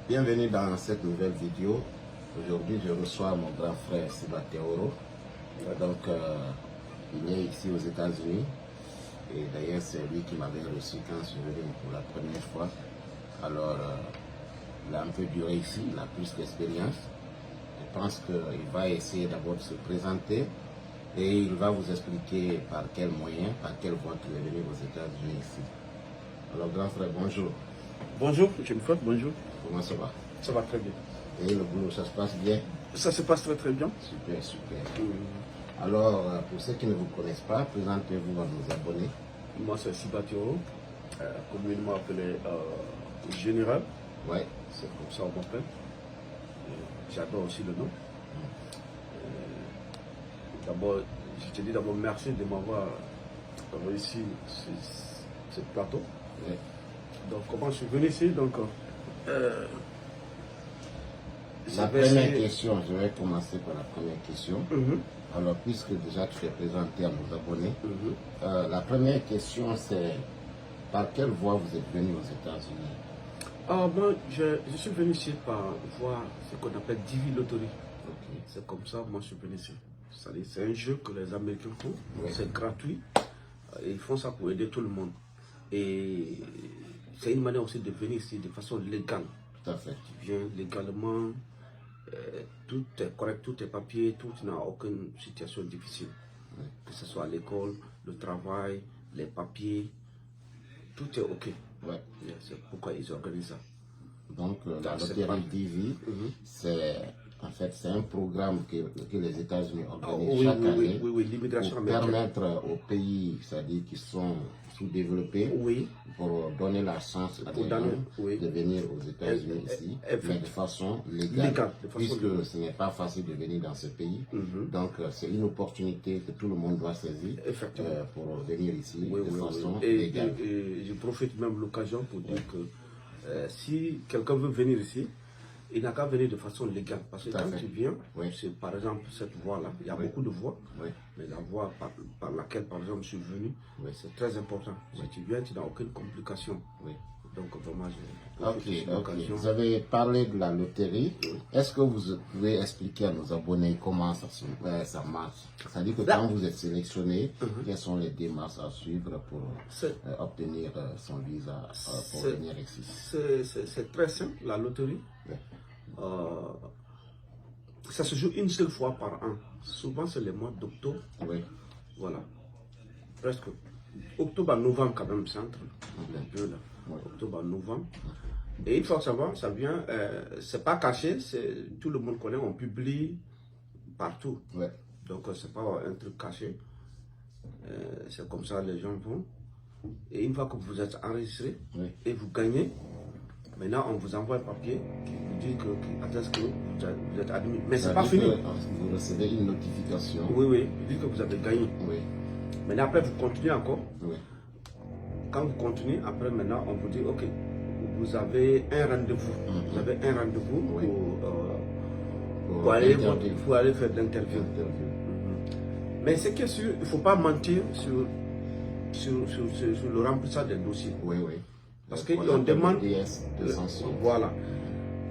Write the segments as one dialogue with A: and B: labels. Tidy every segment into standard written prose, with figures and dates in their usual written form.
A: Bienvenue dans cette nouvelle vidéo. Aujourd'hui, je reçois mon grand frère Siba Teoro. Il est ici aux États-Unis. Et d'ailleurs, c'est lui qui m'avait reçu quand je suis venu pour la première fois. Alors, il a un peu duré ici, il a plus d'expérience. Je pense qu'il va essayer d'abord de se présenter et il va vous expliquer par quel moyen, par quelle voie il est venu aux États-Unis ici. Alors, grand frère, bonjour.
B: Bonjour, je me fais, bonjour.
A: Comment ça va?
B: Ça va très bien.
A: Et le boulot, ça se passe bien?
B: Ça se passe très très bien.
A: Super, super. Alors, pour ceux qui ne vous connaissent pas, présentez-vous à nos abonnés.
B: Moi, c'est Siba Teoro, communément appelé Général.
A: Ouais.
B: C'est comme ça on m'appelle. J'adore aussi le nom. D'abord, je te dis d'abord merci de m'avoir réussi ce plateau.
A: Ouais.
B: Donc, comment je suis venu ici? Donc,
A: la première question, je vais commencer par la première question. Alors, puisque déjà tu t'es présenté à nos abonnés, la première question c'est par quelle voie vous êtes venu aux États-Unis?
B: Moi, je suis venu ici par voir ce qu'on appelle Divi Lottery.
A: Okay.
B: C'est comme ça, moi je suis venu ici. C'est un jeu que les Américains font, c'est gratuit. Ils font ça pour aider tout le monde. Et c'est une manière aussi de venir ici de façon légale.
A: Tout à fait.
B: Tu viens légalement, tout est correct, tout est papier, tout n'a aucune situation difficile. Que ce soit à l'école, le travail, les papiers, tout est ok.
A: Ouais.
B: C'est pourquoi ils organisent ça.
A: Donc, la loterie Divi, c'est un programme que les États-Unis organisent chaque année pour permettre aux pays, c'est-à-dire qui sont sous-développés, pour donner la chance à des gens de venir aux États-Unis ici, mais de façon légale, puisque ce n'est pas facile de venir dans ce pays. Donc, c'est une opportunité que tout le monde doit saisir pour venir ici de façon légale.
B: Et je profite même de l'occasion pour dire que si quelqu'un veut venir ici, il n'a qu'à venir de façon légale. Parce que quand tu viens, c'est par exemple cette voie-là, il y a beaucoup de voies, mais la voie par laquelle, par exemple, je suis venu, c'est très important. Si tu viens, tu n'as aucune complication. Donc, vraiment,
A: Vous avez parlé de la loterie. Est-ce que vous pouvez expliquer à nos abonnés comment ça marche? C'est-à-dire que quand vous êtes sélectionné, quelles sont les démarches à suivre pour obtenir son visa pour venir ici?
B: C'est très simple, la loterie. Ça se joue une seule fois par an. Souvent, c'est le mois d'octobre. Voilà. Presque. Octobre à novembre, quand même, c'est entre un peu là. Octobre à novembre. Et il faut savoir, ça vient, c'est pas caché, tout le monde connaît, on publie partout. Donc, c'est pas un truc caché. C'est comme ça, les gens vont. Et une fois que vous êtes enregistré et vous gagnez, maintenant, on vous envoie un papier qui vous dit que atteste que vous êtes admis. Mais c'est pas fini.
A: Vous recevez une notification.
B: Oui, il dit que vous avez gagné. Maintenant, après, vous continuez encore. Quand vous continuez, après, maintenant, on vous dit, ok, vous avez un rendez-vous. Vous avez un rendez-vous pour aller faire l'interview. Mais ce qui est sûr, il ne faut pas mentir sur le remplissage des dossiers. Parce qu'on demande, voilà,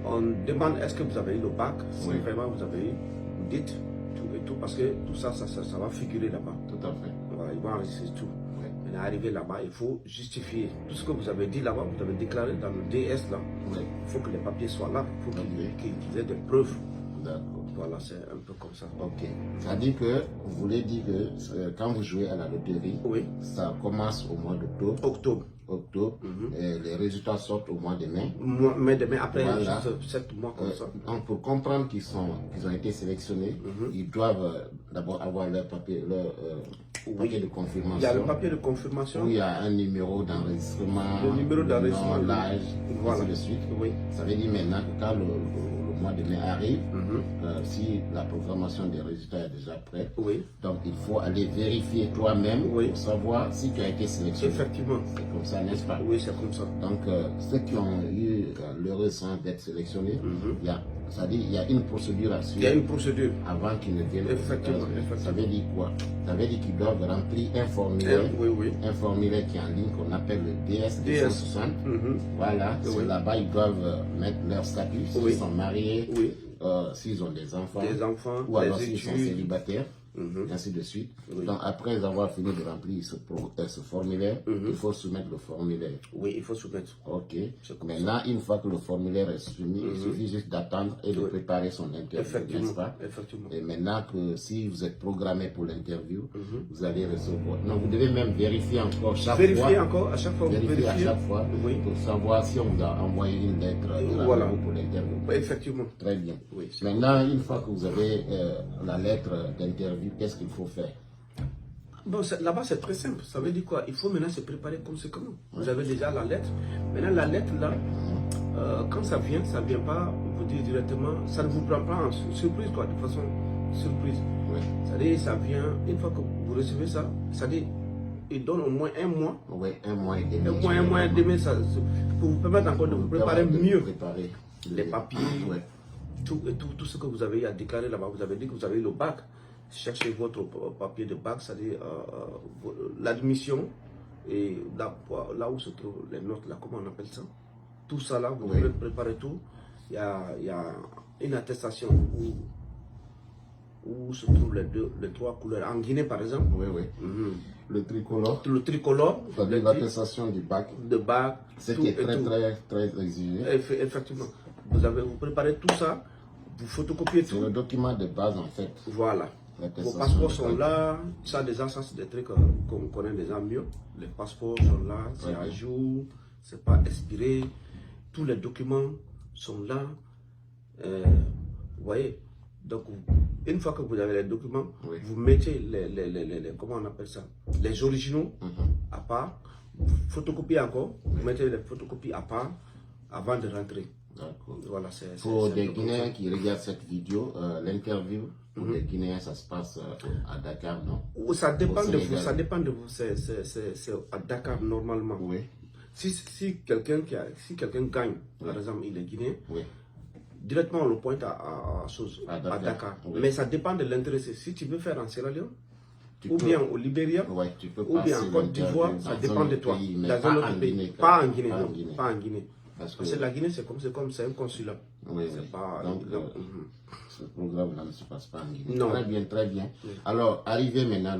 B: on demande est-ce que vous avez eu le bac, si vraiment vous avez eu, vous dites tout et tout, parce que tout ça, ça va figurer là-bas.
A: Tout à fait.
B: Voilà, ils vont enregistrer tout. Mais arrivé là-bas, il faut justifier tout ce que vous avez dit là-bas, vous avez déclaré dans le DS là. Il faut que les papiers soient là, il faut qu'ils aient des preuves. Voilà, c'est un peu comme ça.
A: Ok. C'est-à-dire que vous voulez dire que quand vous jouez à la loterie, ça commence au mois d'octobre. Et les résultats sortent au mois de mai.
B: Après, juste 7 mois comme ça.
A: Donc, pour comprendre qu'ils ont été sélectionnés, ils doivent d'abord avoir leur papier, papier de confirmation.
B: Il y a le papier de confirmation.
A: Où il y a un numéro d'enregistrement,
B: le numéro d'enregistrement,
A: l'âge, ainsi de suite. Ça veut dire maintenant que quand le mois de mai arrive, si la programmation des résultats est déjà prête, donc il faut aller vérifier toi-même pour savoir si tu as été sélectionné.
B: Effectivement.
A: C'est comme ça, n'est-ce pas?
B: Oui, c'est comme ça.
A: Donc, ceux qui ont eu l'heureux sens d'être sélectionnés, il y a C'est-à-dire qu'il y a une procédure à suivre.
B: Il y a une procédure.
A: Avant qu'ils ne viennent.
B: Effectivement.
A: Ça veut dire quoi? Ça veut dire qu'ils doivent remplir un formulaire. Un formulaire qui est en ligne qu'on appelle le DS 260. Voilà. C'est là-bas, ils doivent mettre leur statut. S'ils sont mariés, s'ils ont des enfants. Ou alors s'ils sont célibataires. Ainsi de suite. Donc après avoir fini de remplir ce formulaire, il faut soumettre le formulaire.
B: Oui, il faut soumettre.
A: Ok. Maintenant, une fois que le formulaire est soumis, il suffit juste d'attendre et de préparer son interview, n'est-ce pas?
B: Effectivement.
A: Et maintenant que si vous êtes programmé pour l'interview, vous allez recevoir. Non, vous devez même vérifier encore chaque fois.
B: Vérifier encore à chaque fois.
A: Vérifier à chaque fois pour savoir si on vous a envoyé une lettre de rendez-vous pour l'interview.
B: Effectivement.
A: Très bien. Maintenant, une fois que vous avez la lettre d'interview, qu'est-ce qu'il faut faire?
B: Bon, là-bas, c'est très simple. Ça veut dire quoi? Il faut maintenant se préparer conséquemment. Vous avez déjà la lettre. Maintenant, la lettre, là, quand ça vient pas vous dire directement, ça ne vous prend pas en surprise, quoi, de façon surprise. C'est-à-dire, ça vient, une fois que vous recevez ça, c'est-à-dire, il donne au moins un mois.
A: Oui, un mois et demi.
B: Un mois et demi, ça, pour vous permettre encore de vous préparer mieux. Les papiers, tout ce que vous avez à déclarer là-bas. Vous avez dit que vous avez le bac. Cherchez votre papier de bac, c'est-à-dire l'admission et là où se trouvent les notes, là, comment on appelle ça? Tout ça là, vous devez préparer tout. Il y a une attestation où se trouvent les trois couleurs. En Guinée, par exemple.
A: Le tricolore.
B: Le tricolore.
A: L'attestation du bac.
B: De bac.
A: C'est qui est très exigé.
B: Effectivement. Vous préparez tout ça, vous photocopiez tout.
A: C'est le document de base en fait.
B: Voilà. Vos passeports sont là, ça déjà, ça c'est des trucs qu'on connaît déjà mieux. Les passeports sont là, c'est à jour, c'est pas expiré. Tous les documents sont là. Vous voyez, donc une fois que vous avez les documents, vous mettez comment on appelle ça, les originaux à part, vous photocopiez encore, vous mettez les photocopies à part avant de rentrer. Voilà,
A: pour des Guinéens qui regardent cette vidéo, l'interview pour les Guinéens, ça se passe à Dakar, non?
B: Ça dépend de vous, ça dépend de vous. C'est à Dakar normalement. Si quelqu'un gagne, par exemple, il est guinéen, directement on le pointe à Dakar. Mais ça dépend de l'intéressé. Si tu veux faire en Sierra Leone, ou bien au Libéria, ou bien en Côte d'Ivoire, ça dépend de toi. Dans un autre pays, pas en Guinée, non, pas en Guinée. Parce que la Guinée, c'est un consulat.
A: Donc, ce programme-là ne se passe pas en Guinée. Non. Très bien, très bien. Alors, arrivé maintenant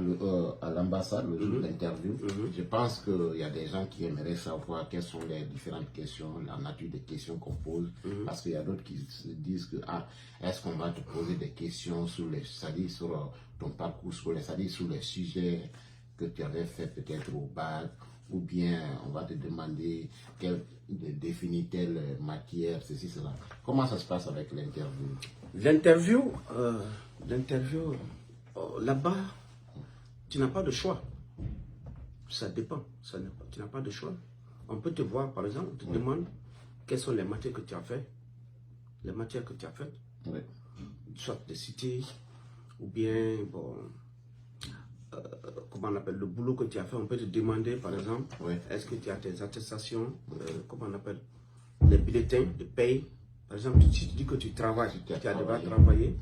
A: à l'ambassade, le jour de l'interview, je pense qu'il y a des gens qui aimeraient savoir quelles sont les différentes questions, la nature des questions qu'on pose. Parce qu'il y a d'autres qui se disent que, est-ce qu'on va te poser des questions sur ton parcours scolaire, c'est-à-dire sur les sujets que tu avais fait peut-être au bac, ou bien on va te demander définir telle matière, ceci, cela. Comment ça se passe avec l'interview?
B: L'interview, là-bas, tu n'as pas de choix. Ça dépend. Tu n'as pas de choix. On peut te voir, par exemple, on te demande quelles sont les matières que tu as faites. Les matières que tu as faites. Soit des cités, ou bien, comment on appelle, le boulot que tu as fait, on peut te demander, par exemple, est-ce que tu as tes attestations, comment on appelle, les bulletins de paye. Par exemple, si tu dis que tu travailles, tu as déjà travaillé.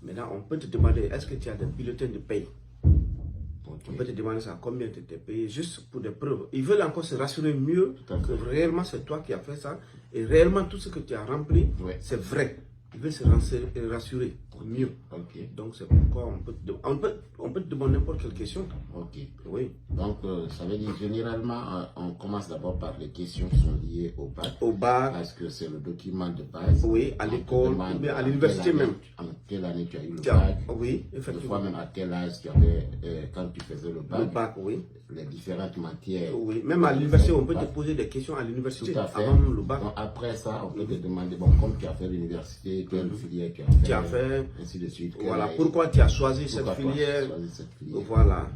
B: Maintenant, on peut te demander, est-ce que tu as des bulletins de paye? On peut te demander ça, combien tu t'es payé, juste pour des preuves. Ils veulent encore se rassurer mieux que réellement c'est toi qui as fait ça, et réellement tout ce que tu as rempli, c'est vrai. Ils veulent se rassurer mieux. Donc c'est pourquoi on peut te demander n'importe quelle question.
A: Donc ça veut dire généralement on commence d'abord par les questions qui sont liées au bac. Parce que c'est le document de base.
B: À l'école, ou bien à l'université même.
A: En quelle année tu as eu le bac?
B: Effectivement.
A: Des fois même à quel âge tu avais quand tu faisais le bac.
B: Le bac,
A: les différentes matières.
B: Même à l'université, on peut te poser des questions à l'université.
A: Tout à fait.
B: Avant le bac.
A: Donc après ça, on peut te demander, comme tu as fait l'université, quelle filière tu as fait, ainsi de suite.
B: Voilà, pourquoi tu as choisi cette filière. Voilà.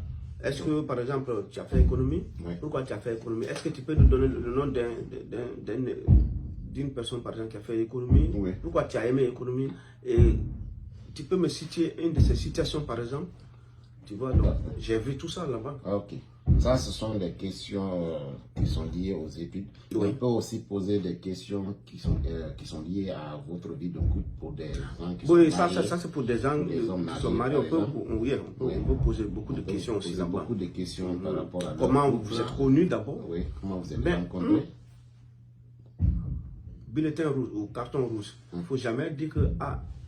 B: Est-ce que, par exemple, tu as fait économie? Pourquoi tu as fait économie? Est-ce que tu peux nous donner le nom d'une personne, par exemple, qui a fait économie? Pourquoi tu as aimé économie? Et tu peux me citer une de ces citations, par exemple? Tu vois, donc j'ai vu tout ça là-bas.
A: Ça, ce sont des questions qui sont liées aux études. Oui. On peut aussi poser des questions qui sont liées à votre vie de couple pour des gens qui sont mariés.
B: Oui, ça c'est pour des gens qui sont mariés. On peut poser beaucoup de questions aussi là-bas.
A: Beaucoup de questions par rapport à
B: comment vous êtes connus d'abord.
A: Oui, comment vous êtes rencontrés.
B: Bulletin rouge ou carton rouge. Il ne faut jamais dire que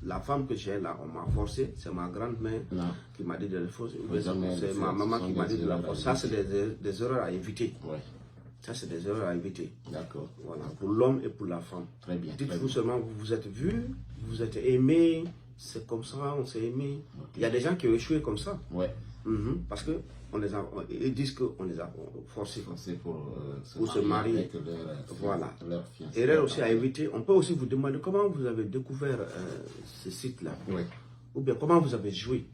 B: la femme que j'ai là, on m'a forcé, c'est ma grand-mère qui m'a dit de la force, c'est ma maman qui m'a dit de la force. Ça, c'est des erreurs à éviter. Ouais. Ça, c'est des erreurs à éviter.
A: D'accord.
B: Voilà, pour l'homme et pour la femme.
A: Très bien.
B: Dites-vous seulement, vous vous êtes vus, vous vous êtes aimés, c'est comme ça, on s'est aimés. Okay. Il y a des gens qui ont échoué comme ça.
A: Ouais.
B: Parce que ils disent qu'on les a forcés
A: pour se marier avec
B: voilà. Erreur aussi à éviter. On peut aussi vous demander comment vous avez découvert ce site-là.
A: Oui.
B: Ou bien comment vous avez joué.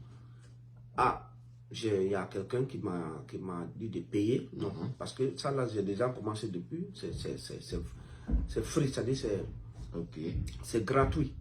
B: Il y a quelqu'un qui m'a dit de payer. Non, parce que ça là, j'ai déjà commencé depuis. C'est free, c'est-à-dire c'est gratuit.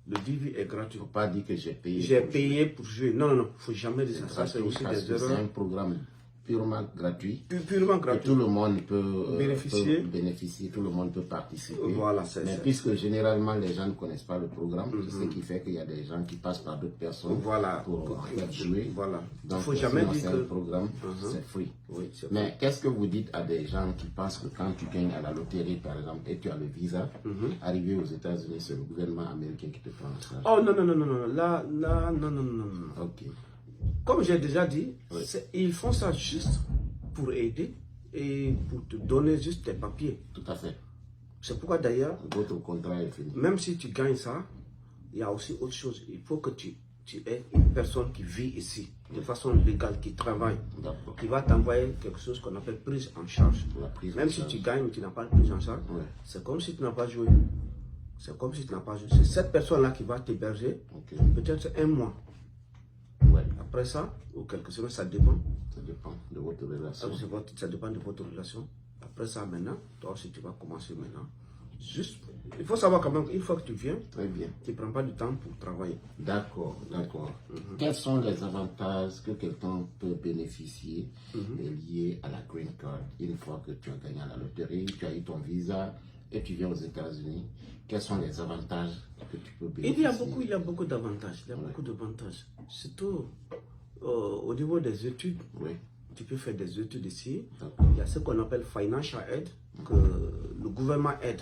B: Le DV est gratuit.
A: Il ne faut pas dire que j'ai payé.
B: J'ai payé pour jouer. Non, il ne faut jamais dire ça. Ça, c'est aussi des erreurs.
A: C'est un programme purement gratuit.
B: Purement gratuit.
A: Que tout le monde peut
B: bénéficier.
A: Tout le monde peut participer.
B: Voilà,
A: mais puisque généralement les gens ne connaissent pas le programme, c'est ce qui fait qu'il y a des gens qui passent par d'autres personnes pour jouer.
B: Voilà.
A: Donc, il ne faut jamais dire que le programme, c'est free. Oui, mais qu'est-ce que vous dites à des gens qui pensent que quand tu gagnes à la loterie, par exemple, et tu as le visa, arrivé aux États-Unis, c'est le gouvernement américain qui te prend en charge?
B: Oh non. Là, non.
A: Ok.
B: Comme j'ai déjà dit, ils font ça juste pour aider et pour te donner juste tes papiers.
A: Tout à fait.
B: C'est pourquoi d'ailleurs,
A: votre contrat est fini.
B: Même si tu gagnes ça, il y a aussi autre chose. Il faut que tu aies une personne qui vit ici, de façon légale, qui travaille, qui va t'envoyer quelque chose qu'on appelle prise en charge. Même si tu gagnes, tu n'as pas de prise en charge, c'est comme si tu n'as pas joué. C'est comme si tu n'as pas joué. C'est cette personne-là qui va t'héberger, peut-être un mois. Après ça, ou quelques semaines, ça dépend.
A: Ça dépend de votre relation.
B: Ça dépend de votre relation. Après ça, maintenant, toi aussi, tu vas commencer maintenant. Juste, il faut savoir quand même, une fois que tu viens,
A: très bien,
B: tu ne prends pas du temps pour travailler.
A: D'accord. Quels sont les avantages que quelqu'un peut bénéficier liés à la green card une fois que tu as gagné à la loterie, tu as eu ton visa et tu viens aux États-Unis? Quels sont les avantages que tu peux bénéficier?
B: Il y a beaucoup d'avantages. Beaucoup d'avantages. Surtout au niveau des études. Tu peux faire des études ici. Il y a ce qu'on appelle financial aid, que le gouvernement aide.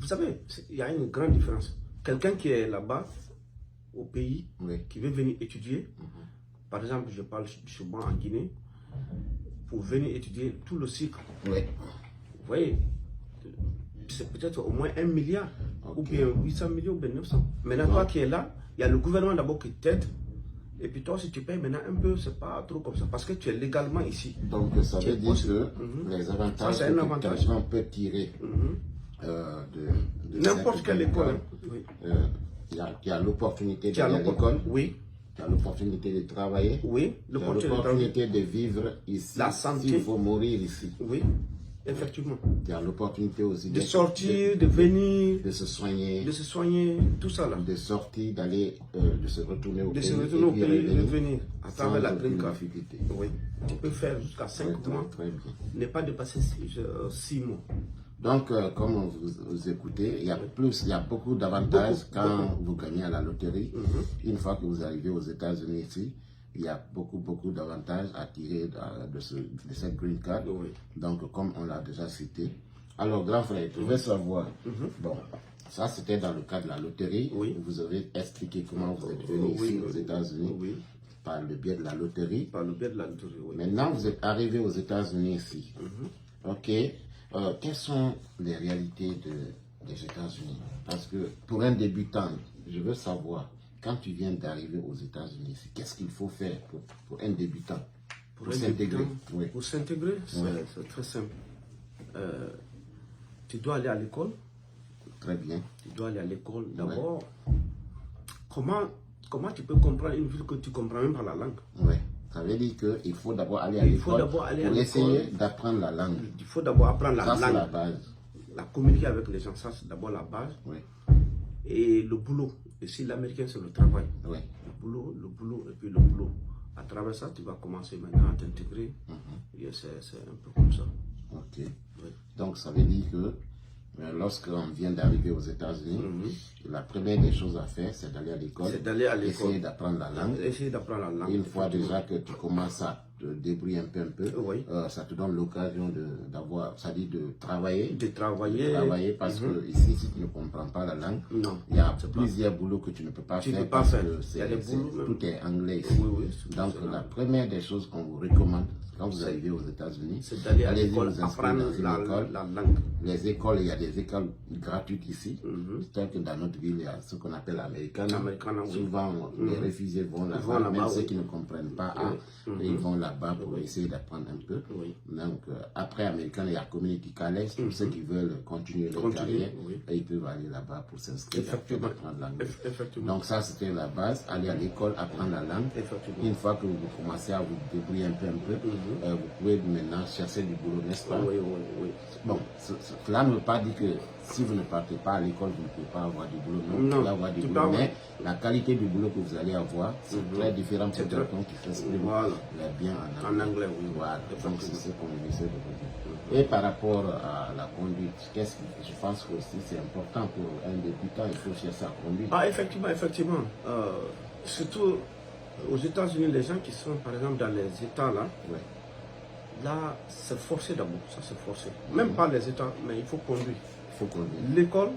B: Vous savez, il y a une grande différence. Quelqu'un qui est là-bas, au pays, qui veut venir étudier, par exemple, je parle souvent en Guinée, pour venir étudier tout le cycle. Vous voyez, c'est peut-être au moins 1 milliard, ou bien 800 millions, ou bien 900. Maintenant, toi qui es là, il y a le gouvernement d'abord qui t'aide. Et puis toi, si tu payes maintenant un peu, c'est pas trop comme ça, parce que tu es légalement ici.
A: Donc ça veut dire que les avantages que quelqu'un peut tirer de
B: n'importe quelle école.
A: Il y a l'opportunité d'aller à l'école.
B: Oui.
A: Il y a l'opportunité de travailler.
B: Oui.
A: Il y a l'opportunité de vivre ici.
B: La santé.
A: Il faut mourir ici.
B: Oui. Effectivement.
A: Il y a l'opportunité aussi
B: de sortir, de venir,
A: de se
B: soigner, tout ça là.
A: De sortir, d'aller, de se retourner au pays.
B: De se retourner au pays et revenir à travers la green card.
A: Difficulté.
B: Oui. Tu peux faire jusqu'à 5 mois.
A: Très bien.
B: Ne pas dépasser 6 mois.
A: Donc, comme vous écoutez, il y a beaucoup d'avantages quand vous gagnez à la loterie. Une fois que vous arrivez aux États-Unis ici, il y a beaucoup d'avantages à tirer de cette green card. Donc, comme on l'a déjà cité. Alors, grand frère, je veux savoir, bon, ça c'était dans le cas de la loterie. Vous avez expliqué comment vous êtes venu ici aux États-Unis par le biais de la loterie. Maintenant, vous êtes arrivé aux États-Unis ici. Ok. Quelles sont les réalités des États-Unis? Parce que pour un débutant, je veux savoir, quand tu viens d'arriver aux États-Unis, qu'est-ce qu'il faut faire pour un débutant?
B: Pour s'intégrer? Pour s'intégrer, c'est très simple. Tu dois aller à l'école.
A: Très bien.
B: Tu dois aller à l'école. D'abord, comment tu peux comprendre une ville que tu ne comprends même pas la langue?
A: Ça veut dire qu'il faut d'abord aller à l'école pour essayer d'apprendre la langue.
B: Il faut d'abord apprendre la langue.
A: Ça, c'est la base.
B: La communiquer avec les gens, ça, c'est d'abord la base. Et le boulot. Ici, l'américain, c'est le travail. Le boulot, et puis le boulot. À travers ça, tu vas commencer maintenant à t'intégrer. Et c'est un peu comme ça.
A: Ok.
B: Oui.
A: Donc, ça veut dire que lorsqu'on vient d'arriver aux États-Unis, la première des choses à faire, c'est d'aller à l'école.
B: C'est d'aller à l'école.
A: Essayer d'apprendre la langue.
B: Essayer d'apprendre la langue.
A: Une fois déjà que tu commences à te débrouiller un peu,
B: oui.
A: Ça te donne l'occasion d'avoir, c'est-à-dire de travailler.
B: De travailler.
A: Parce que ici, si tu ne comprends pas la langue,
B: non,
A: il y a plusieurs boulots que tu ne peux pas faire parce que tout est anglais ici.
B: Oui,
A: donc, la première des choses qu'on vous recommande, quand vous arrivez aux États-Unis,
B: c'est d'aller à l'école,
A: apprendre
B: la langue.
A: Les écoles, il y a des écoles gratuites ici. C'est-à-dire que dans notre ville, il y a ce qu'on appelle l'Americana. Souvent, les réfugiés vont là-bas, même ceux qui ne comprennent pas, ils vont là-bas pour essayer d'apprendre un peu. Donc, après Americana, il y a Community College, pour ceux qui veulent continuer leur carrière, et ils peuvent aller là-bas pour s'inscrire et apprendre l'anglais. Donc, ça, c'était la base, aller à l'école, apprendre la langue. Une fois que vous commencez à vous débrouiller un peu, vous pouvez maintenant chercher du boulot, n'est-ce pas?
B: Oui.
A: Bon, cela ne veut pas dire que si vous ne partez pas à l'école, vous ne pouvez pas avoir du boulot. Non, vous pouvez avoir du boulot, mais la qualité du boulot que vous allez avoir, c'est très différent pour quelqu'un qui s'exprime bien en anglais. Voilà, donc c'est ce qu'on essaie de vous dire. Et par rapport à la conduite, je pense que aussi c'est important pour un débutant, il faut chercher à conduire.
B: Ah, effectivement. Surtout aux États-Unis, les gens qui sont par exemple dans les États là, là c'est forcé d'abord, ça c'est forcé. Même pas les États, mais il faut conduire. L'école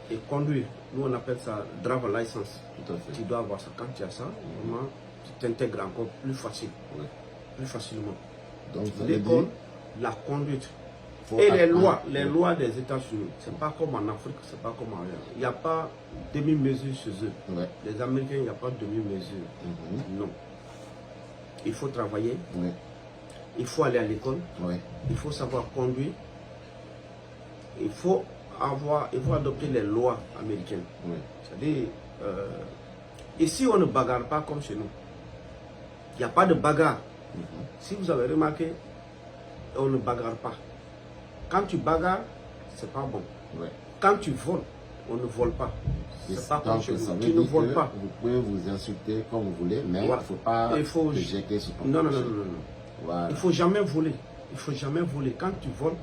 B: et conduire, nous on appelle ça driver license.
A: Tout à fait.
B: Tu dois avoir ça. Quand tu as ça, vraiment, tu t'intègres encore plus facilement. Donc l'école, la conduite. Et les lois des États-Unis, c'est pas comme en Afrique, c'est pas comme ailleurs. Il n'y a pas demi-mesure chez eux. Les Américains, il n'y a pas de demi-mesure. Non. Il faut travailler. Il faut aller à l'école. Il faut savoir conduire. Il faut adopter les lois américaines. C'est-à-dire, ici on ne bagarre pas comme chez nous. Il n'y a pas de bagarre. Si vous avez remarqué, on ne bagarre pas. Quand tu bagarres, c'est pas bon. Quand tu voles, on ne vole pas. C'est pas comme chez nous. Tu ne voles pas.
A: Vous pouvez vous insulter comme vous voulez, mais il ne faut pas te jeter sur ton
B: Non. Il ne faut jamais voler. Il faut jamais voler. Quand tu voles,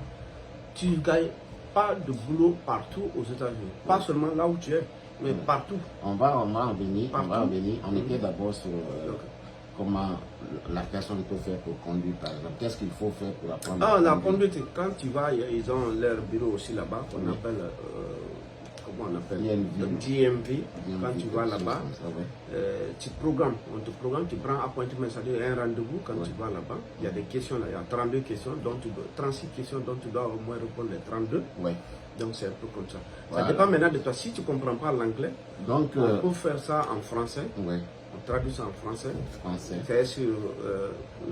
B: tu ne gagnes pas de boulot partout aux États-Unis. Pas seulement là où tu es, mais partout.
A: On va en venir. On était d'abord sur comment la personne peut faire pour conduire, par exemple. Qu'est-ce qu'il faut faire pour apprendre
B: la conduite, quand tu vas, ils ont leur bureau aussi là-bas, qu'on appelle, comment on appelle, DMV. Quand tu vas là-bas, tu programmes, on te programme, tu prends appointment, c'est-à-dire un rendez-vous quand tu vas là-bas. Il y a des questions là, il y a 32 questions, 36 questions dont tu dois au moins répondre les 32. Donc c'est un peu comme ça. Ça dépend maintenant de toi. Si tu ne comprends pas l'anglais, on peut faire ça en français. On traduit ça en français. C'est sur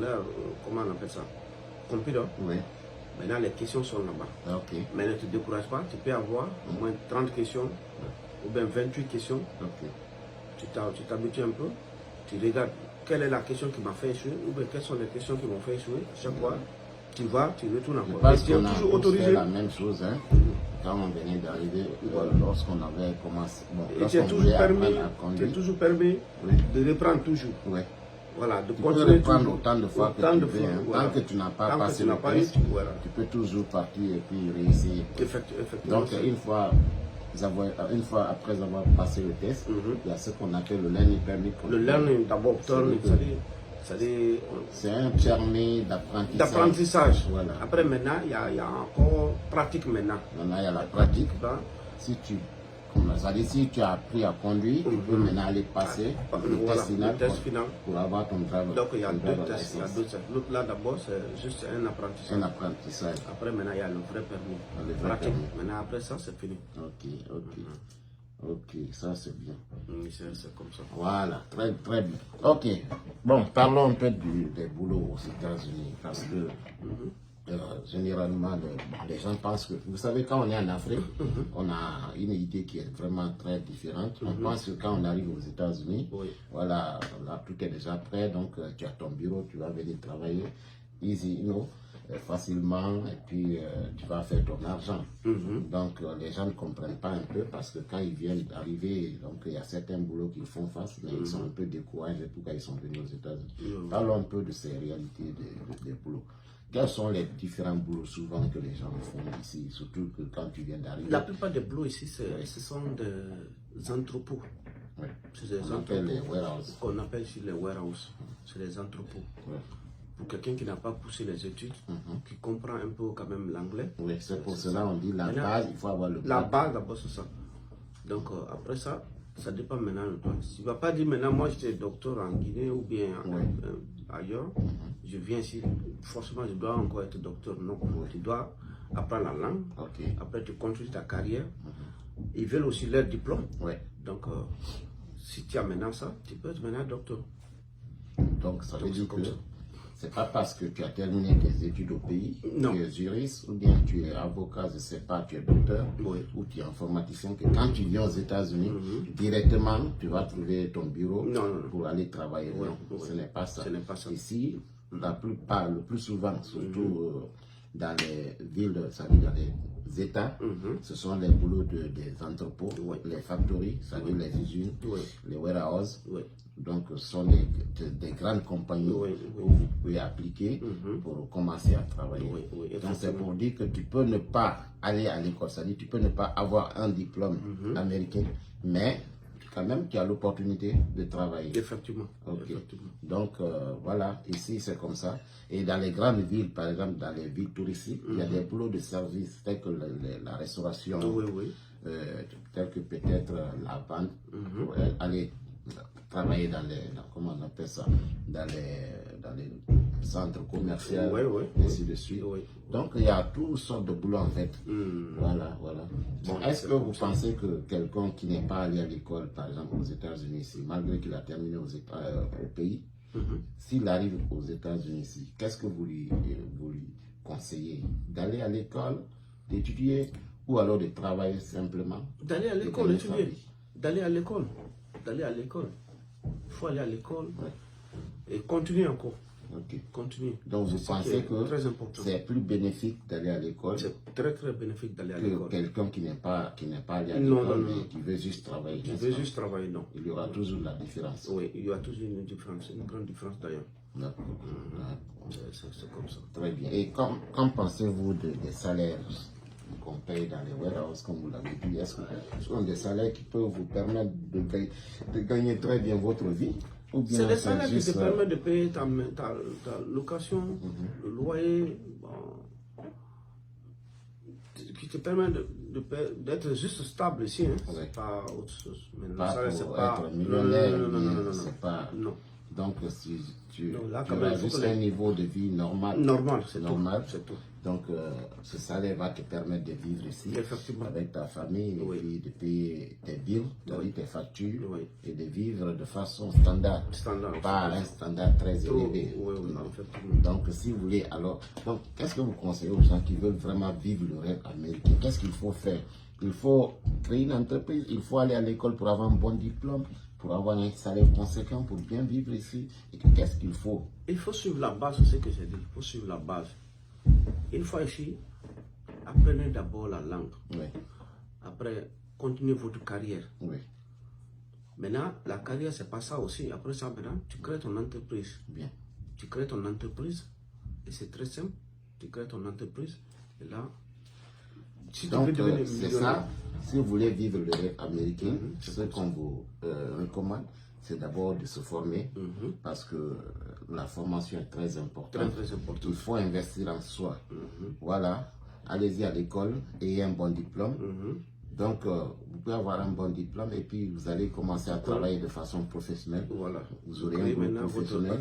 B: leur, comment on appelle ça, computer. Maintenant les questions sont là-bas. Mais ne te décourage pas, tu peux avoir au moins 30 questions ou bien 28 questions. Tu t'habitues un peu, tu regardes quelle est la question qui m'a fait échouer ou bien quelles sont les questions qui m'ont fait échouer. Chaque fois, tu vas, tu retournes encore.
A: Tu es toujours autorisé. La même chose, quand on venait d'arriver, lorsqu'on avait commencé.
B: Tu es toujours permis de reprendre toujours. Voilà, de continuer
A: de reprendre autant de fois que tu veux. Tant que tu n'as pas passé le test, tu peux toujours partir et puis réessayer. Donc une fois après avoir passé le test, il y a ce qu'on appelle le learning permit.
B: Le learning d'abord,
A: c'est un permis
B: d'apprentissage. Après maintenant, il y a encore pratique maintenant.
A: Maintenant, il y a la pratique. Si tu as appris à conduire, tu peux maintenant aller passer le test final pour avoir ton driver.
B: Donc il y a deux tests. L'autre là d'abord c'est juste un apprentissage. Après maintenant il y a le vrai permis. Pratique. Maintenant après ça c'est fini.
A: Ok, ça c'est bien.
B: C'est comme ça.
A: Voilà, très très bien. Ok, bon, parlons un peu des boulots aux États-Unis parce que généralement les gens pensent que, vous savez, quand on est en Afrique, on a une idée qui est vraiment très différente. On pense que quand on arrive aux États-Unis, voilà, là tout est déjà prêt, donc tu as ton bureau, tu vas venir travailler, easy, facilement et puis tu vas faire ton argent. Donc les gens ne comprennent pas un peu parce que quand ils viennent d'arriver, donc il y a certains boulots qu'ils font face, mais ils sont un peu découragés pourquoi ils sont venus aux États-Unis. Parlons un peu de ces réalités des boulots. Quels sont les différents boulots souvent que les gens font ici, surtout que quand tu viens d'arriver?
B: La plupart des boulots ici, ce sont des entrepôts.
A: Oui.
B: C'est des entrepôts qu'on appelle ici les warehouses. C'est des entrepôts. Oui. Pour quelqu'un qui n'a pas poussé les études, qui comprend un peu quand même l'anglais.
A: Oui, c'est pour cela on dit la base, il faut avoir le
B: la base d'abord, c'est ça. Donc après ça, ça dépend maintenant de toi. Tu ne vas pas dire maintenant, moi j'étais docteur en Guinée ou bien ailleurs, je viens ici, forcément je dois encore être docteur. Non, tu dois apprendre la langue, après tu continues ta carrière. Ils veulent aussi leur diplôme. Donc si tu as maintenant ça, tu peux être maintenant docteur.
A: Donc ça veut dire que c'est pas parce que tu as terminé tes études au pays, tu es juriste, ou bien tu es avocat, je ne sais pas, tu es docteur, ou tu es informaticien, que quand tu viens aux États-Unis, directement, tu vas trouver ton bureau pour aller travailler. Ce n'est pas ça. Ici, la plupart, le plus souvent, surtout dans les villes, c'est-à-dire dans les États, ce sont les boulots des entrepôts, les factories, c'est-à-dire les usines, les warehouses. Donc, ce sont des grandes compagnies où vous pouvez appliquer pour commencer à travailler. Donc, c'est pour dire que tu peux ne pas aller à l'école, c'est-à-dire tu peux ne pas avoir un diplôme américain, mais quand même tu as l'opportunité de travailler.
B: Effectivement.
A: Donc, voilà, ici c'est comme ça. Et dans les grandes villes, par exemple, dans les villes touristiques, il y a des boulots de service, tels que la restauration, tels que peut-être la vente, pour aller travailler dans les, comment on appelle ça, dans les centres commerciaux, ainsi de suite. Donc il y a toutes sortes de boulots en fait. Voilà. Bon, est-ce que vous pensez que quelqu'un qui n'est pas allé à l'école, par exemple aux États-Unis, malgré qu'il a terminé au pays, s'il arrive aux États-Unis ici, qu'est-ce que vous lui conseillez? D'aller à l'école, d'étudier, ou alors de travailler simplement?
B: D'aller à l'école, étudier. D'aller à l'école. Il faut aller à l'école et continuer encore. Continuer.
A: Donc vous pensez que c'est plus bénéfique d'aller à l'école?
B: C'est très très bénéfique d'aller à l'école.
A: Que quelqu'un qui n'est pas allé à l'école mais qui veut juste travailler.
B: Qui veut juste travailler, non.
A: Il y aura toujours la différence.
B: Oui, il y aura toujours une différence, une grande différence d'ailleurs. C'est comme ça.
A: Très bien. Et qu'en pensez-vous des salaires qu'on paye dans les warehouses, comme vous l'avez dit? Est-ce que ce sont des salaires qui peuvent vous permettre de gagner très bien votre vie?
B: C'est des salaires qui te permettent de payer ta location, le loyer, qui te permettent d'être juste stable ici. Pas autre chose. Mais le salaire, c'est pas
A: être millionnaire.
B: Non.
A: Donc, si tu as juste un niveau de vie normal.
B: C'est tout.
A: Donc, ce salaire va te permettre de vivre ici avec ta famille et puis de payer tes billes, tes factures et de vivre de façon standard. Pas un standard très élevé. Donc, si vous voulez, alors, qu'est-ce que vous conseillez aux gens qui veulent vraiment vivre le rêve américain? Qu'est-ce qu'il faut faire? Il faut créer une entreprise, il faut aller à l'école pour avoir un bon diplôme, pour avoir un salaire conséquent, pour bien vivre ici. Et qu'est-ce qu'il faut?
B: Il faut suivre la base, c'est ce que j'ai dit. Il faut suivre la base. Une fois ici, apprenez d'abord la langue. Après, continuez votre carrière. Maintenant, la carrière, c'est pas ça aussi. Après ça, maintenant, tu crées ton entreprise. Tu crées ton entreprise. Et c'est très simple. Tu crées ton entreprise. Et là, si tu veux devenir
A: c'est ça. Si vous voulez vivre le rêve américain, ce qu'on vous recommande, c'est d'abord de se former, parce que la formation est très importante. Il faut investir en soi. Voilà, allez-y à l'école, ayez un bon diplôme. Donc, vous pouvez avoir un bon diplôme et puis vous allez commencer à travailler de façon professionnelle. Vous aurez un bon professionnel.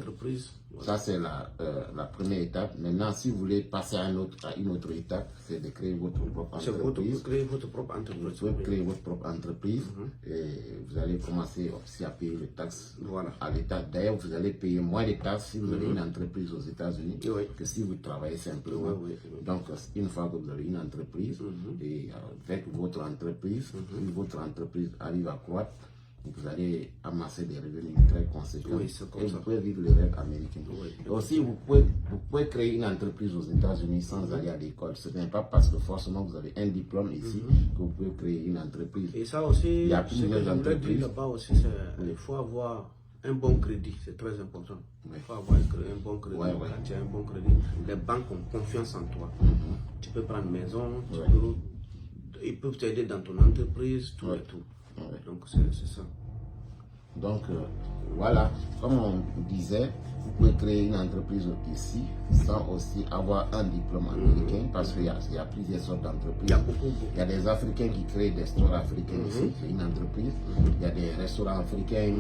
A: Ça, c'est la première étape. Maintenant, si vous voulez passer à une autre étape, c'est de créer votre propre entreprise.
B: Vous créez votre propre entreprise.
A: Vous pouvez créer votre propre entreprise et vous allez commencer aussi à payer les taxes à l'État. D'ailleurs, vous allez payer moins de taxes si vous avez une entreprise aux États-Unis que si vous travaillez simplement. Donc, une fois que vous avez une entreprise et avec votre entreprise, si votre entreprise arrive à croître, vous allez amasser des revenus très conséquents.
B: Oui, c'est comme
A: et
B: ça.
A: vous pouvez vivre le rêve américain.
B: Oui.
A: Aussi, vous pouvez créer une entreprise aux États-Unis sans aller à l'école. Ce n'est pas parce que forcément vous avez un diplôme ici que vous pouvez créer une entreprise.
B: Et ça aussi,
A: il y a plusieurs entreprises.
B: Là-bas aussi, il faut avoir un bon crédit, c'est très important. Il faut avoir un bon crédit. Quand tu as un bon crédit, les banques ont confiance en toi. Tu peux prendre une maison, ils peuvent t'aider dans ton entreprise, tout et tout. Donc c'est ça.
A: Donc voilà, comme on disait, vous pouvez créer une entreprise ici sans aussi avoir un diplôme américain parce qu'il y a plusieurs sortes d'entreprises. Il y a des Africains qui créent des stores africains ici, c'est une entreprise. Il y a des restaurants africains,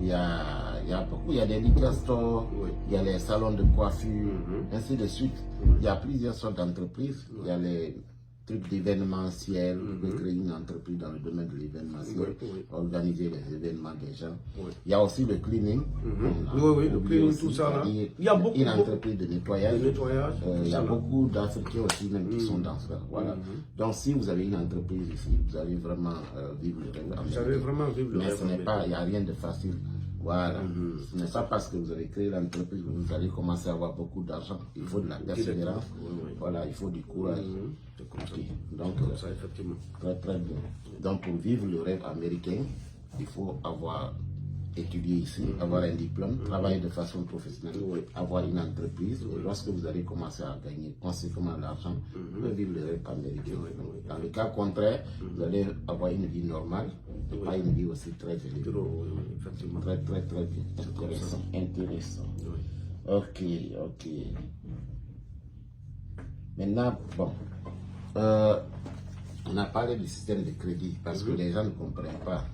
A: il y a des liquor stores, il y a les salons de coiffure, ainsi de suite. Il y a plusieurs sortes d'entreprises. Il y a les trucs d'événementiel, vous pouvez créer une entreprise dans le domaine de l'événementiel, organiser les événements des gens. Il y a aussi le cleaning.
B: Le cleaning, tout ça.
A: Il y a une entreprise de nettoyage. Il y a beaucoup d'Africains aussi même qui sont dans cela. Voilà. Donc si vous avez une entreprise ici, vous allez vraiment vivre le rêve américain.
B: Vous allez vraiment vivre le rêve américain.
A: Mais il n'y a rien de facile. Voilà. Ce n'est pas parce que vous avez créé l'entreprise que vous allez commencer à avoir beaucoup d'argent. Il faut de la persévérance. Voilà, il faut du courage. Donc,
B: ça, effectivement.
A: Très très bien. Donc, pour vivre le rêve américain, il faut avoir étudié ici, avoir un diplôme, travailler de façon professionnelle, avoir une entreprise. Et lorsque vous allez commencer à gagner conséquemment l'argent, vous pouvez vivre le rêve américain. Dans le cas contraire, vous allez avoir une vie normale, pas une vie aussi très élevée. Très très très bien. Intéressant. Ok. Maintenant, bon, on a parlé du système de crédit parce que les gens ne comprennent pas.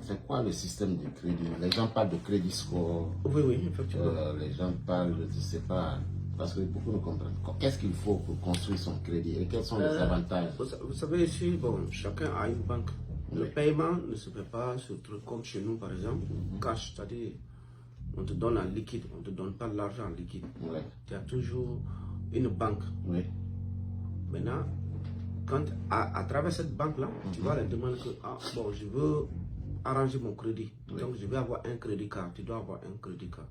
A: C'est quoi le système de crédit? Les gens parlent de crédit score.
B: Oui, effectivement.
A: Les gens parlent de, je sais pas, parce que beaucoup ne comprennent pas. Qu'est-ce qu'il faut pour construire son crédit et quels sont les avantages?
B: Vous savez, ici, bon, chacun a une banque. Le paiement ne se fait pas sur truc comme chez nous, par exemple, cash, c'est-à-dire on te donne en liquide, on ne te donne pas de l'argent en liquide. Tu as toujours une banque. Maintenant, quand à travers cette banque-là, tu vas leur demander que je veux arranger mon crédit. Donc je vais avoir un crédit card. Tu dois avoir un crédit card.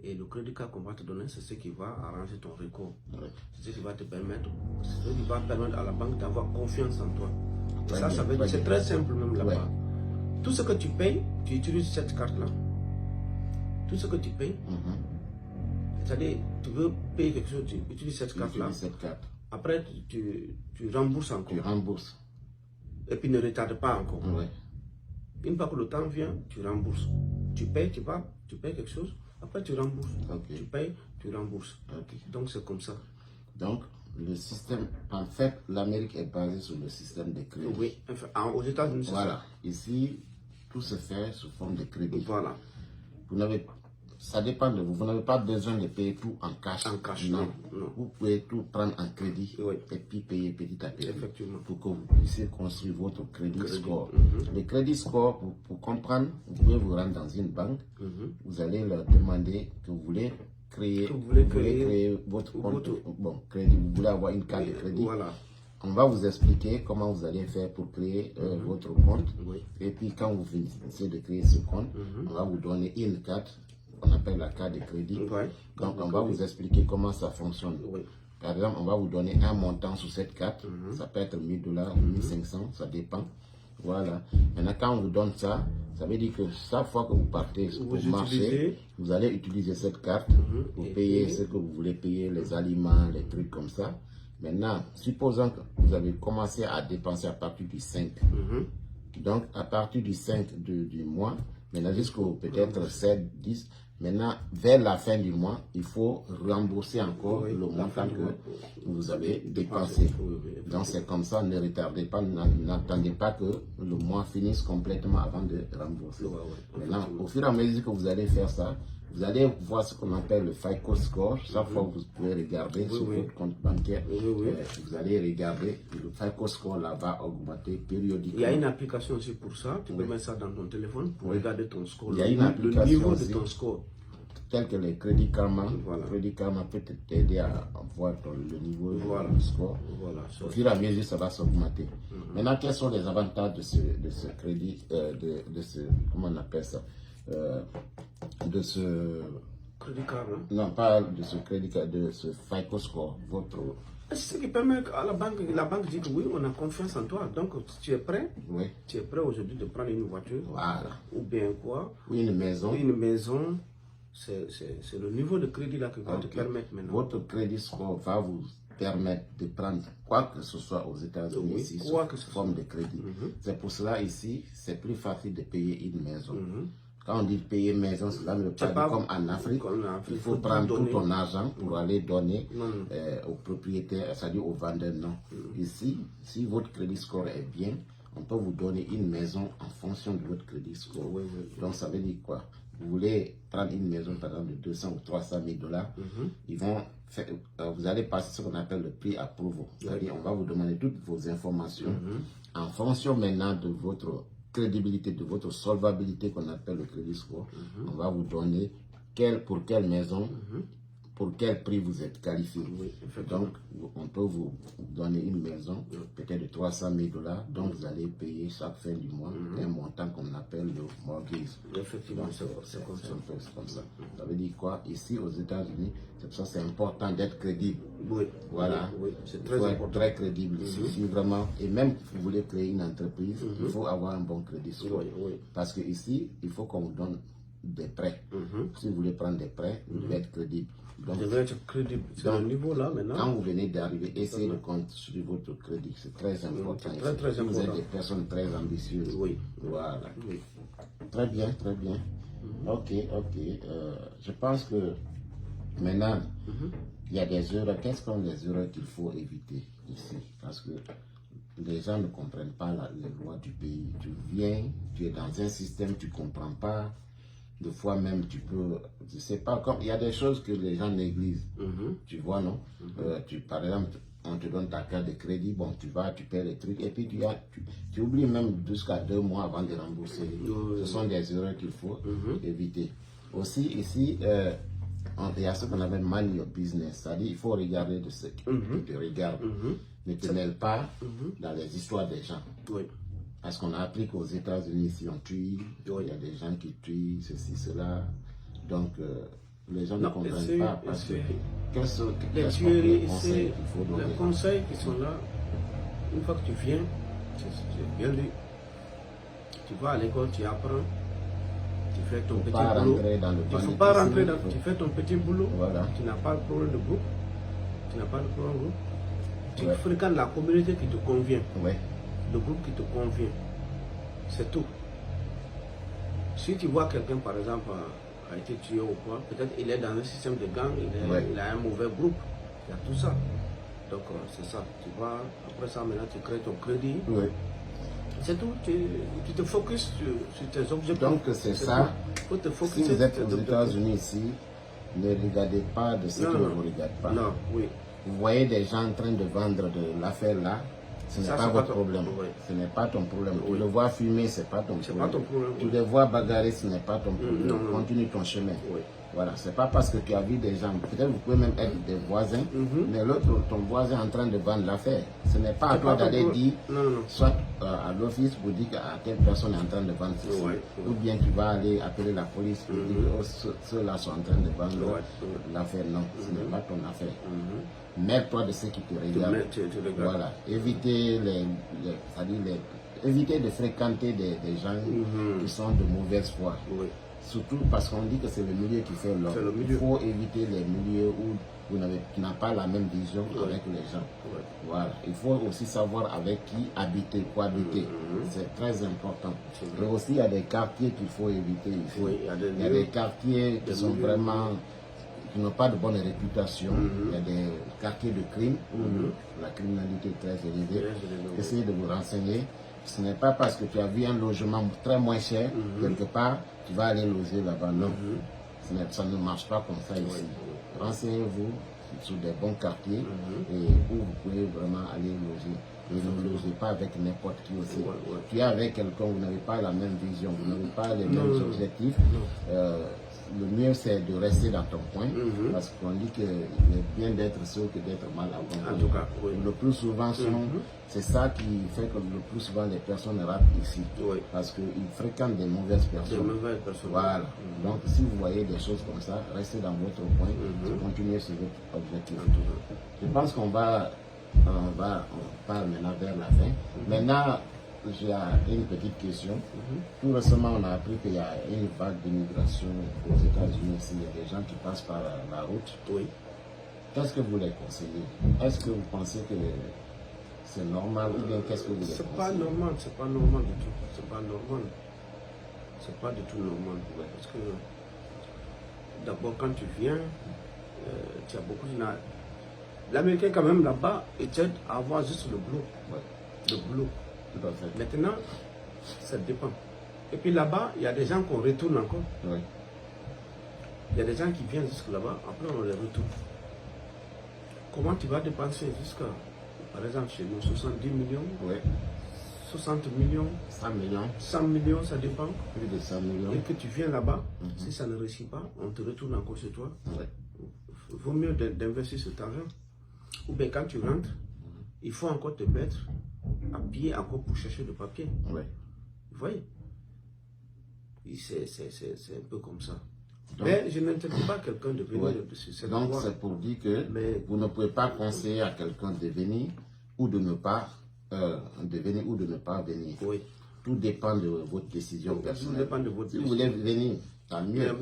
B: Et le crédit card qu'on va te donner, c'est ce qui va arranger ton recours. C'est ce qui va te permettre, à la banque d'avoir confiance en toi. Ça veut dire, c'est très simple même là-bas. Tout ce que tu payes, tu utilises cette carte-là. Tout ce que tu payes, c'est-à-dire, tu veux payer quelque chose, tu utilises cette carte-là. Après, tu rembourses encore.
A: Tu rembourses.
B: Et puis ne retarde pas encore. Une fois que le temps vient, tu rembourses. Tu payes, tu payes quelque chose, après tu rembourses. Tu payes, tu rembourses. Donc c'est comme ça.
A: Donc le système, en fait, l'Amérique est basée sur le système de crédit.
B: Oui, enfin, aux États-Unis, c'est ça.
A: Ici, tout se fait sous forme de crédit.
B: Voilà.
A: Ça dépend de vous. Vous n'avez pas besoin de payer tout en cash.
B: Non.
A: Vous pouvez tout prendre en crédit et puis payer petit à petit.
B: Effectivement.
A: Pour que vous puissiez construire votre crédit score. Le crédit score, pour comprendre, vous pouvez vous rendre dans une banque. Vous allez leur demander que vous voulez créer votre compte. Crédit. Vous voulez avoir une carte de crédit. On va vous expliquer comment vous allez faire pour créer votre compte. Et puis quand vous finissez de créer ce compte, on va vous donner une carte. On appelle la carte de crédit. Donc on va vous expliquer comment ça fonctionne. Par exemple, on va vous donner un montant sur cette carte. Ça peut être $1000 ou 1500, ça dépend. Voilà. Maintenant, quand on vous donne ça, ça veut dire que chaque fois que vous partez au marché, vous allez utiliser cette carte pour payer ce que vous voulez payer, les aliments, les trucs comme ça. Maintenant, supposons que vous avez commencé à dépenser à partir du 5. Donc, à partir du 5 du mois, maintenant jusqu'au peut-être 7, 10, maintenant, vers la fin du mois, il faut rembourser encore le montant que vous avez dépensé. Donc, c'est comme ça, ne retardez pas, n'attendez pas que le mois finisse complètement avant de rembourser. Maintenant, au fur et à mesure que vous allez faire ça, vous allez voir ce qu'on appelle le FICO score. Chaque fois que vous pouvez regarder sur votre compte bancaire, vous allez regarder, le FICO score là va augmenter périodiquement.
B: Il y a une application aussi pour ça. Tu peux mettre ça dans ton téléphone pour regarder ton score.
A: Il y a une application
B: le niveau
A: aussi.
B: de ton score.
A: tels que les crédits Karma. Le crédit Karma peut t'aider à voir le niveau du score. Au fur et à mesure, ça va s'augmenter. Maintenant, quels sont les avantages de ce crédit, de ce, comment on appelle ça, de ce
B: crédit Karma?
A: Non, pas de ce crédit, de ce FICO score, votre...
B: C'est ce qui permet à la banque dit que oui, on a confiance en toi. Donc, tu es prêt.
A: Oui.
B: Tu es prêt aujourd'hui de prendre une voiture.
A: Voilà.
B: Ou bien quoi?
A: Oui, une maison.
B: Oui, une maison. C'est le niveau de crédit là qui va te permettre maintenant.
A: Votre crédit score va vous permettre de prendre quoi que ce soit aux États-Unis, ici, sous forme de crédit. C'est pour cela ici, c'est plus facile de payer une maison. Quand on dit payer maison, cela ne veut pas dire comme en Afrique. Il faut prendre tout ton argent pour aller donner aux propriétaires, c'est-à-dire aux vendeurs. Non. Ici, si votre crédit score est bien, on peut vous donner une maison en fonction de votre crédit score. Donc ça veut dire quoi? Vous voulez prendre une maison par exemple de 200 ou 300 000 $, ils vont faire, vous allez passer ce qu'on appelle le prix approval. C'est-à-dire on va vous demander toutes vos informations en fonction maintenant de votre crédibilité, de votre solvabilité qu'on appelle le crédit score. On va vous donner pour quelle maison, pour quel prix vous êtes qualifié. Donc, on peut vous donner une maison, peut-être de 300 000 $, donc vous allez payer chaque fin du mois un montant qu'on appelle le mortgage.
B: Effectivement, c'est comme ça.
A: Ça veut dire quoi? Ici, aux États-Unis, c'est pour ça que c'est important d'être crédible. Voilà.
B: C'est
A: très important. Très crédible. Si vraiment, et même si vous voulez créer une entreprise, il faut avoir un bon crédit score. Parce que ici, il faut qu'on vous donne des prêts. Si vous voulez prendre des prêts, vous devez être crédible.
B: Donc, vous devez être crédible. C'est un niveau là maintenant.
A: Quand vous venez d'arriver, essayez de construire votre crédit. C'est très important.
B: Très important.
A: Vous êtes des personnes très ambitieuses. Voilà. Très bien, très bien. Ok. Je pense que maintenant, il y a des erreurs. Quelles sont les erreurs qu'il faut éviter ici? Parce que les gens ne comprennent pas les lois du pays. Tu viens, tu es dans un système, tu ne comprends pas. Des fois même, tu peux, je sais pas, comme il y a des choses que les gens négligent. Tu vois, non? Par exemple, on te donne ta carte de crédit, bon, tu vas, tu paies les trucs, et puis tu oublies même jusqu'à 2 mois avant de rembourser. Ce sont des erreurs qu'il faut éviter. Aussi, ici, il y a ce qu'on appelle mind your business, c'est-à-dire il faut regarder de ce qui te regarde. Ne te mêle pas dans les histoires des gens. Parce qu'on a appris qu'aux États-Unis, si on tue, il y a des gens qui tuent, ceci, cela. Donc, les gens ne comprennent pas. Parce que,
B: les tueries, les conseils qui sont là, une fois que tu viens, c'est bien dit. Tu vas à l'école, tu apprends, tu fais ton petit boulot. Il ne faut pas rentrer dans. Tu fais ton petit boulot, tu n'as pas le problème de groupe. Tu fréquentes la communauté qui te convient. Le groupe qui te convient, c'est tout. Si tu vois quelqu'un, par exemple, a été tué ou quoi, peut-être il est dans un système de gang, il a un mauvais groupe, il y a tout ça. Donc c'est ça, tu vois, après ça maintenant tu crées ton crédit. C'est tout, tu te focuses sur tes objectifs.
A: Donc c'est ça, faut te si vous êtes aux États-Unis ici, ne regardez pas de ce que vous ne regardez pas. Vous voyez des gens en train de vendre de l'affaire là, ce n'est pas votre problème. Ce n'est pas ton problème. Tu le vois fumer, ce n'est pas ton problème. Tu le vois bagarrer, ce n'est pas ton problème. Continue ton chemin. Voilà, c'est pas parce que tu as vu des gens, peut-être vous pouvez même être des voisins, mais l'autre, ton voisin est en train de vendre l'affaire. Ce n'est pas à toi d'aller dire, soit à l'office pour dire à telle personne est en train de vendre ceci, ou bien tu vas aller appeler la police pour dire oh, ceux-là sont en train de vendre l'affaire. Non, ce n'est pas ton affaire. Mêle-toi de ceux qui te regardent. Voilà, évitez évitez de fréquenter des gens qui sont de mauvaise foi. Surtout parce qu'on dit que c'est le milieu qui fait l'homme. Il faut éviter les milieux où tu n'as pas la même vision avec les gens. Voilà. Il faut aussi savoir avec qui habiter, cohabiter. C'est très important. Et aussi, il y a des quartiers qu'il faut éviter ici. Il y a des quartiers qui sont vraiment, qui n'ont pas de bonne réputation. Il y a des quartiers de crime où la criminalité est très élevée. Essayez de vous renseigner. Ce n'est pas parce que tu as vu un logement très moins cher, quelque part, tu vas aller loger là-bas. Non, ça ne marche pas comme ça ici. Renseignez-vous sur des bons quartiers et où vous pouvez vraiment aller loger. Et ne logez pas avec n'importe qui aussi. Tu es avec quelqu'un, vous n'avez pas la même vision, vous n'avez pas les mêmes objectifs. le mieux c'est de rester dans ton coin, parce qu'on dit que le bien d'être sûr que d'être mal accompagné.
B: En tout cas, oui.
A: Le plus souvent, c'est ça qui fait que le plus souvent les personnes ratent ici, parce qu'ils fréquentent des mauvaises personnes. Voilà. Donc si vous voyez des choses comme ça, restez dans votre coin, continuez sur votre objectif. Je pense qu'on va maintenant vers la fin. Maintenant, j'ai une petite question. Tout récemment, on a appris qu'il y a une vague d'immigration aux États-Unis ici. Il y a des gens qui passent par la route.
B: Oui.
A: Qu'est-ce que vous les conseillez? Est-ce que vous pensez que c'est normal ou bien qu'est-ce que vous les conseillez?
B: C'est pas normal, c'est pas normal du tout. C'est pas normal. C'est pas du tout normal. Parce que d'abord, quand tu viens, tu as beaucoup de... L'Américain, quand même, là-bas, il t'aide à avoir juste le boulot. Le boulot. Maintenant, ça dépend. Et puis là-bas, il y a des gens qu'on retourne encore. Il y a des gens qui viennent jusque là-bas, après on les retourne. Comment tu vas dépenser jusqu'à, par exemple, chez nous, 70 millions, 60 millions,
A: 100 millions,
B: 100 millions, ça dépend.
A: Plus de 100 millions.
B: Et que tu viens là-bas, si ça ne réussit pas, on te retourne encore chez toi. Il vaut mieux d'investir cet argent. Ou bien quand tu rentres, il faut encore te mettre à pied encore pour chercher le papier. Vous voyez? C'est un peu comme ça. Donc, mais je n'interdis pas quelqu'un de venir de cette
A: donc c'est pour dire que vous ne pouvez pas conseiller à quelqu'un de venir ou de ne pas venir ou de ne pas venir. Tout dépend de votre décision personnelle.
B: Tout dépend de votre
A: décision. Vous voulez venir, tant mieux.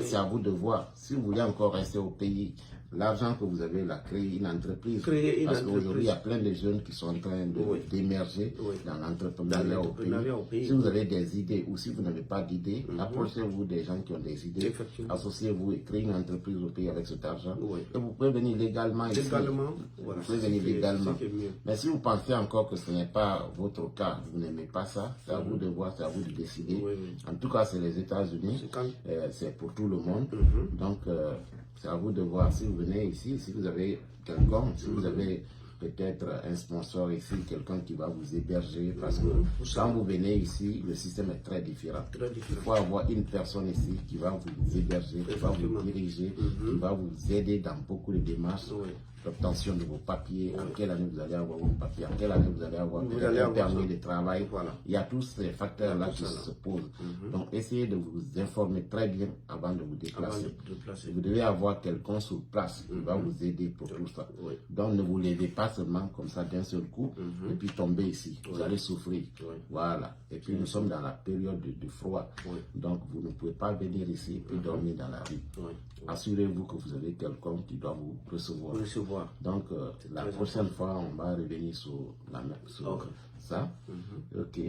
A: C'est à vous de voir. Si vous voulez encore rester au pays, l'argent que vous avez là, créer une entreprise. Parce qu'aujourd'hui, il y a plein de jeunes qui sont en train d'émerger dans l'entrepreneuriat au pays. Si vous avez des idées ou si vous n'avez pas d'idées, approchez-vous des gens qui ont des idées. Associez-vous et créez une entreprise au pays avec cet argent. Et vous pouvez venir légalement ici. Vous pouvez venir légalement. Mais si vous pensez encore que ce n'est pas votre cas, vous n'aimez pas ça, c'est à vous de voir, c'est à vous de décider. En tout cas, c'est les États-Unis. C'est pour tout le monde. Donc, c'est à vous de voir si vous venez ici, si vous avez quelqu'un, si vous avez peut-être un sponsor ici, quelqu'un qui va vous héberger, parce que quand vous venez ici, le système est très différent. Il faut avoir une personne ici qui va vous héberger, qui va vous diriger, qui va vous aider dans beaucoup de démarches. L'obtention de vos papiers, en quelle année vous allez avoir vos papiers, en quelle année vous allez avoir un permis de travail. Il y a tous ces facteurs-là qui se posent. Donc, essayez de vous informer très bien avant de vous déplacer. Vous devez avoir quelqu'un sur place qui va vous aider pour tout ça. Donc, ne vous levez pas seulement comme ça d'un seul coup et puis tomber ici. Vous allez souffrir. Voilà. Et puis, nous sommes dans la période de froid. Donc, vous ne pouvez pas venir ici et dormir dans la rue. Assurez-vous que vous avez quelqu'un qui doit vous recevoir. Donc, la prochaine fois, on va revenir sur ça. Ok.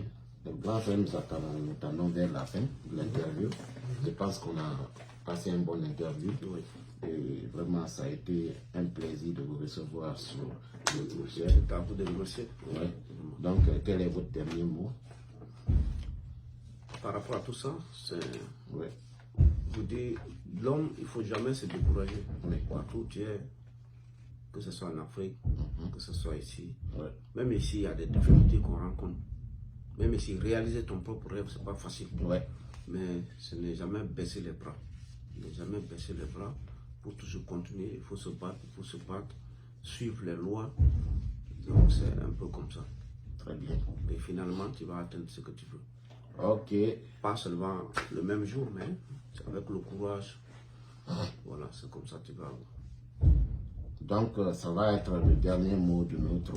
A: Donc, grand frère, nous attendons vers la fin de l'interview. Je pense qu'on a passé une bonne interview. Et vraiment, ça a été un plaisir de vous recevoir sur le projet.
B: C'est à vous de remercier.
A: Donc, quel est votre dernier mot?
B: Par rapport à tout ça, c'est... Vous dites, l'homme, il ne faut jamais se décourager. Partout tu es, que ce soit en Afrique, que ce soit ici. Même ici, il y a des difficultés qu'on rencontre. Même ici, réaliser ton propre rêve, ce n'est pas facile. Mais ce n'est jamais baisser les bras. Ne jamais baisser les bras pour toujours continuer. Il faut se battre, suivre les lois. Donc c'est un peu comme ça.
A: Très bien.
B: Et finalement, tu vas atteindre ce que tu veux.
A: Ok.
B: Pas seulement le même jour, mais avec le courage. Voilà, c'est comme ça que tu vas avoir.
A: Donc, ça va être le dernier mot de notre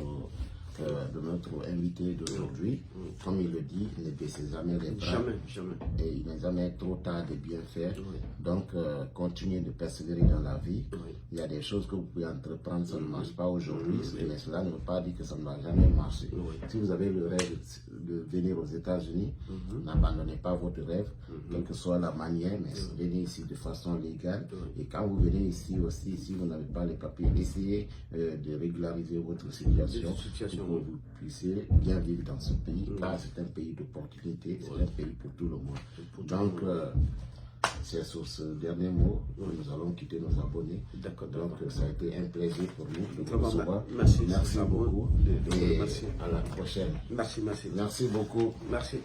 A: invité d'aujourd'hui. Comme il le dit, ne baissez jamais les bras.
B: Jamais.
A: Et il n'est jamais trop tard de bien faire. Donc, continuez de persévérer dans la vie. Il y a des choses que vous pouvez entreprendre, ça ne marche pas aujourd'hui, mais cela ne veut pas dire que ça ne va jamais marcher. Si vous avez le rêve de venir aux États-Unis, n'abandonnez pas votre rêve, quelle que soit la manière, mais venez ici de façon légale. Et quand vous venez ici aussi, si vous n'avez pas les papiers, essayez de régulariser votre situation. Pour que vous puissiez bien vivre dans ce pays, car c'est un pays d'opportunité, c'est un pays pour tout le monde. Donc, c'est sur ce dernier mot que nous allons quitter nos abonnés. Donc, ça a été un plaisir pour nous de vous recevoir. Merci beaucoup et à la prochaine.
B: Merci.
A: Merci beaucoup.
B: Merci.